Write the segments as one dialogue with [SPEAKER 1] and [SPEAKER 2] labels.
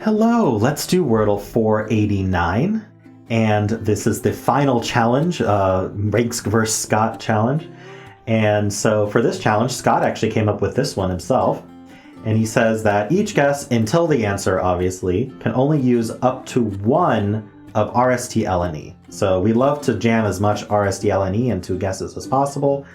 [SPEAKER 1] Hello, let's do Wordle 489. And this is the final challenge, Rangsk vs. Scott challenge. And so for this challenge, Scott actually came up with this one himself. And he says that each guess until the answer, obviously, can only use up to one of RSTLNE. So we love to jam as much RSTLNE into guesses as possible.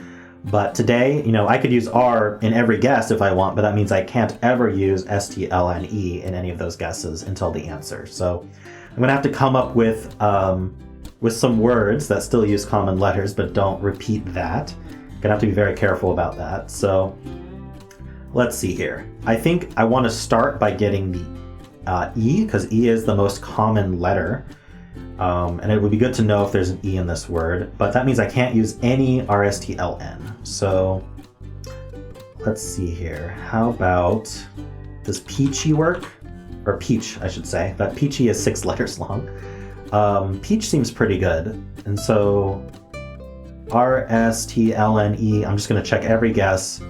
[SPEAKER 1] But today, I could use R in every guess if I want, but that means I can't ever use STLNE in any of those guesses until the answer. So I'm going to have to come up with some words that still use common letters, but don't repeat that. I'm going to have to be very careful about that. So let's see here. I think I want to start by getting the E, because E is the most common letter. And it would be good to know if there's an E in this word, but that means I can't use any RSTLN. So let's see here. How about, does peachy work? Or peach, I should say. That peachy is 6 letters long. Peach seems pretty good. And so RSTLNE, I'm just going to check every guess.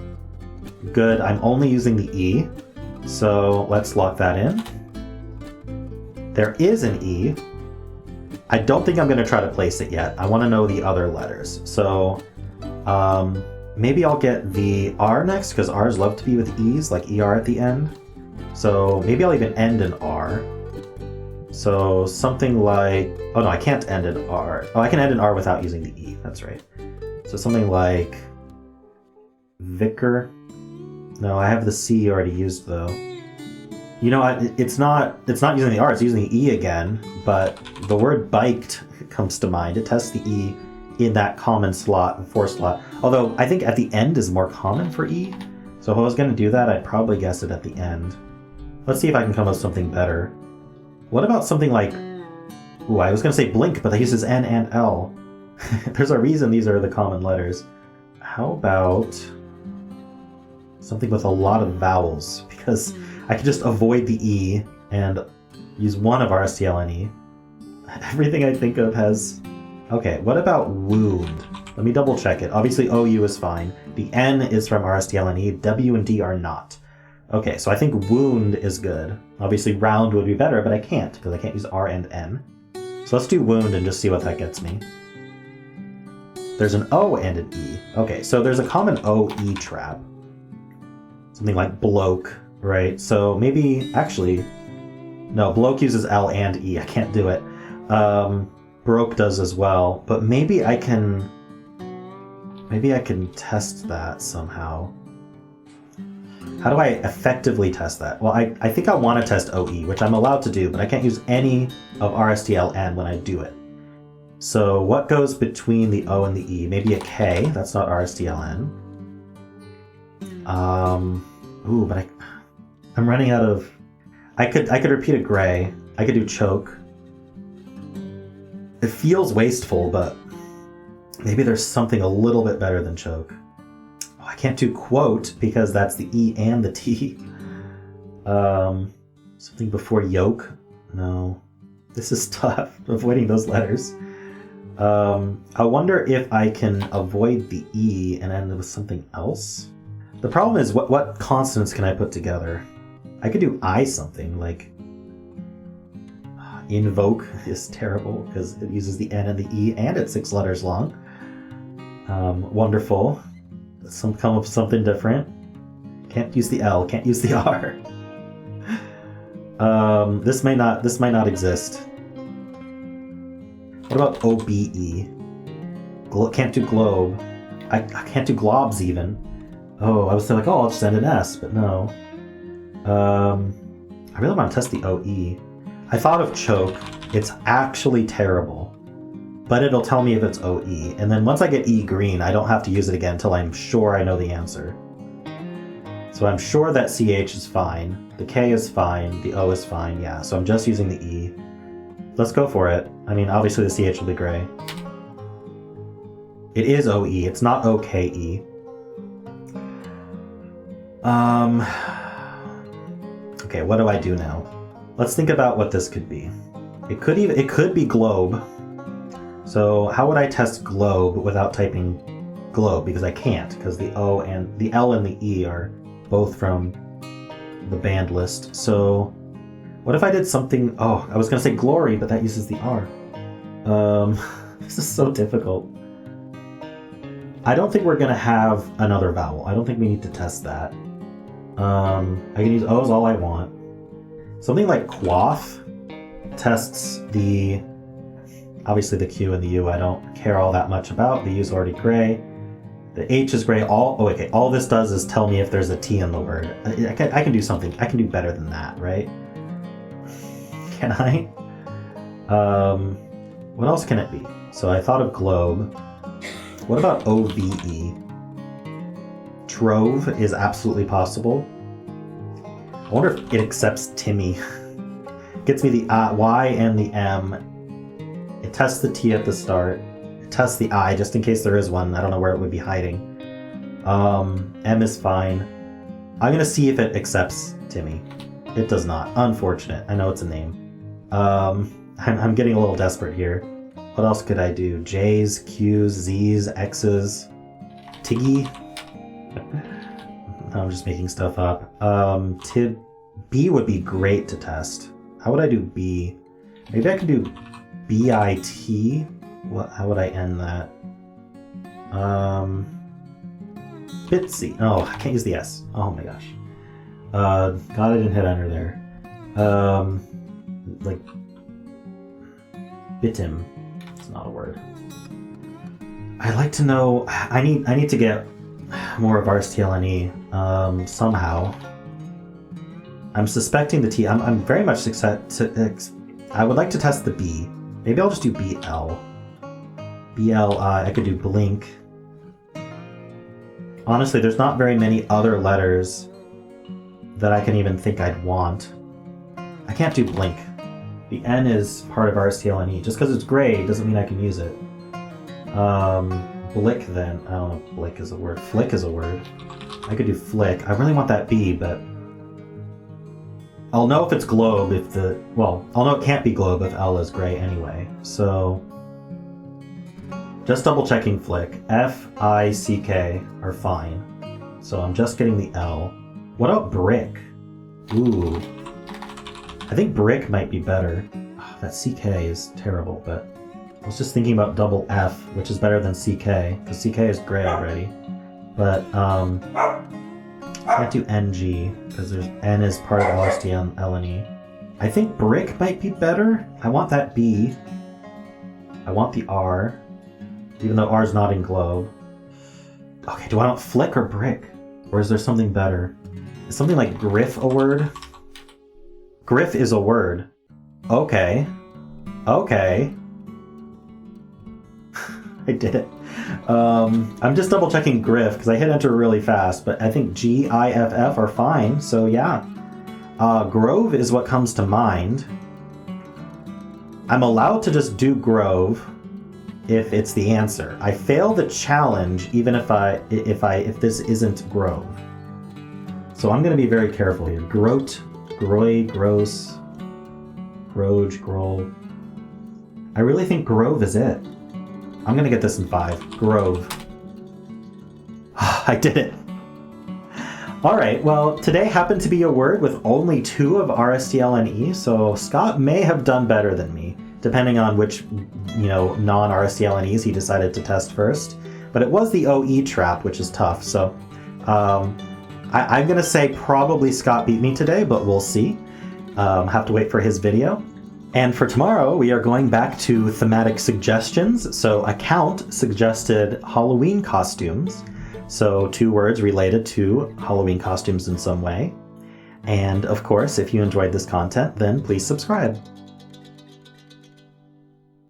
[SPEAKER 1] Good, I'm only using the E. So let's lock that in. There is an E. I don't think I'm going to try to place it yet. I want to know the other letters. So maybe I'll get the R next, because R's love to be with E's, like ER at the end. So maybe I'll even end in R. So something like, oh no, I can't end in R. Oh, I can end in R without using the E. That's right. So something like Vicar. No, I have the C already used though. It's not using the R, it's using the E again, but the word biked comes to mind. It tests the E in that common slot, the 4 slot. Although I think at the end is more common for E. So if I was going to do that, I'd probably guess it at the end. Let's see if I can come up with something better. What about something like, I was going to say blink, but that uses N and L. There's a reason these are the common letters. How about something with a lot of vowels? Because I could just avoid the E and use one of RSTLNE. Everything I think of has... Okay, what about wound? Let me double check it. Obviously OU is fine. The N is from RSTLNE. W and D are not. Okay, so I think wound is good. Obviously round would be better, but I can't, because I can't use R and N. So let's do wound and just see what that gets me. There's an O and an E. Okay, so there's a common O-E trap. Something like bloke. Right, so maybe, actually, no, bloke uses L and E, I can't do it. Broke does as well, but maybe I can test that somehow. How do I effectively test that? Well, I think I want to test OE, which I'm allowed to do, but I can't use any of RSTLN when I do it. So what goes between the O and the E? Maybe a K, that's not RSTLN. But I'm running out of... I could repeat a gray. I could do choke. It feels wasteful, but maybe there's something a little bit better than choke. Oh, I can't do quote because that's the E and the T. Something before yoke? No. This is tough, avoiding those letters. I wonder if I can avoid the E and end with something else. The problem is, what consonants can I put together? I could do I something, like invoke is terrible because it uses the N and the E and it's 6 letters long. Wonderful. Come up with something different. Can't use the L, can't use the R. This might not exist. What about OBE? Can't do globe. I can't do globs even. Oh, I was thinking I'll just end an S, but no. I really want to test the OE. I thought of choke. It's actually terrible, but it'll tell me if it's OE. And then once I get E green, I don't have to use it again until I'm sure I know the answer. So I'm sure that CH is fine. The K is fine. The O is fine. Yeah, so I'm just using the E. Let's go for it. I mean, obviously the CH will be gray. It is OE. It's not OKE. Okay, what do I do now? Let's think about what this could be. It could be globe. So how would I test globe without typing globe? Because I can't, because the O and the L and the E are both from the band list. So What if I did something... Oh, I was going to say glory, but that uses the R. This is so difficult. I don't think we're going to have another vowel. I don't think we need to test that. I can use O's all I want. Something like quaff tests the... Obviously the Q and the U I don't care all that much about. The U is already gray. The H is gray. All this does is tell me if there's a T in the word. I can do something. I can do better than that, right? Can I? What else can it be? So I thought of globe. What about OVE? Trove is absolutely possible. I wonder if it accepts Timmy. Gets me the Y and the M. It tests the T at the start. It tests the I just in case there is one. I don't know where it would be hiding. M is fine. I'm gonna see if it accepts Timmy. It does not. Unfortunate. I know it's a name. I'm getting a little desperate here. What else could I do? J's, Q's, Z's, X's, Tiggy. I'm just making stuff up. B would be great to test. How would I do B? Maybe I could do BIT. How would I end that? Bitsy. Oh, I can't use the S. Oh my gosh. God, I didn't hit enter there. Like bitim. It's not a word. I'd like to know. I need to get more of RSTLNE somehow. I'm suspecting the T. I'm very much I would like to test the B. Maybe I'll just do BL. BLI. I could do blink. Honestly, there's not very many other letters that I can even think I'd want. I can't do blink. The N is part of RSTLNE. Just because it's gray doesn't mean I can use it. Blick then. I don't know if blick is a word. Flick is a word. I could do flick. I really want that B, but I'll know if it's globe if the... Well, I'll know it can't be globe if L is gray anyway. So just double checking flick. F, I, C, K are fine. So I'm just getting the L. What about brick? Ooh. I think brick might be better. Oh, that CK is terrible, but I was just thinking about double F, which is better than CK, because CK is gray already. But I can't do NG, because there's N is part of LSTLNE. I think brick might be better. I want that B. I want the R, even though R is not in globe. Okay, do I want flick or brick? Or is there something better? Is something like griff a word? Griff is a word. Okay. Okay. I did it. I'm just double checking griff because I hit enter really fast, but I think G, I, F, F are fine, so yeah. Grove is what comes to mind. I'm allowed to just do grove if it's the answer. I fail the challenge even if this isn't grove. So I'm going to be very careful here. Grote, groy, gross, groj, grol. I really think grove is it. I'm going to get this in 5. Grove. I did it. All right, well, today happened to be a word with only 2 of RSTLNE, so Scott may have done better than me, depending on which, non-RSTLNEs he decided to test first. But it was the OE trap, which is tough, so I'm going to say probably Scott beat me today, but we'll see. Have to wait for his video. And for tomorrow, we are going back to thematic suggestions. So Account suggested Halloween costumes. So 2 words related to Halloween costumes in some way. And of course, if you enjoyed this content, then please subscribe.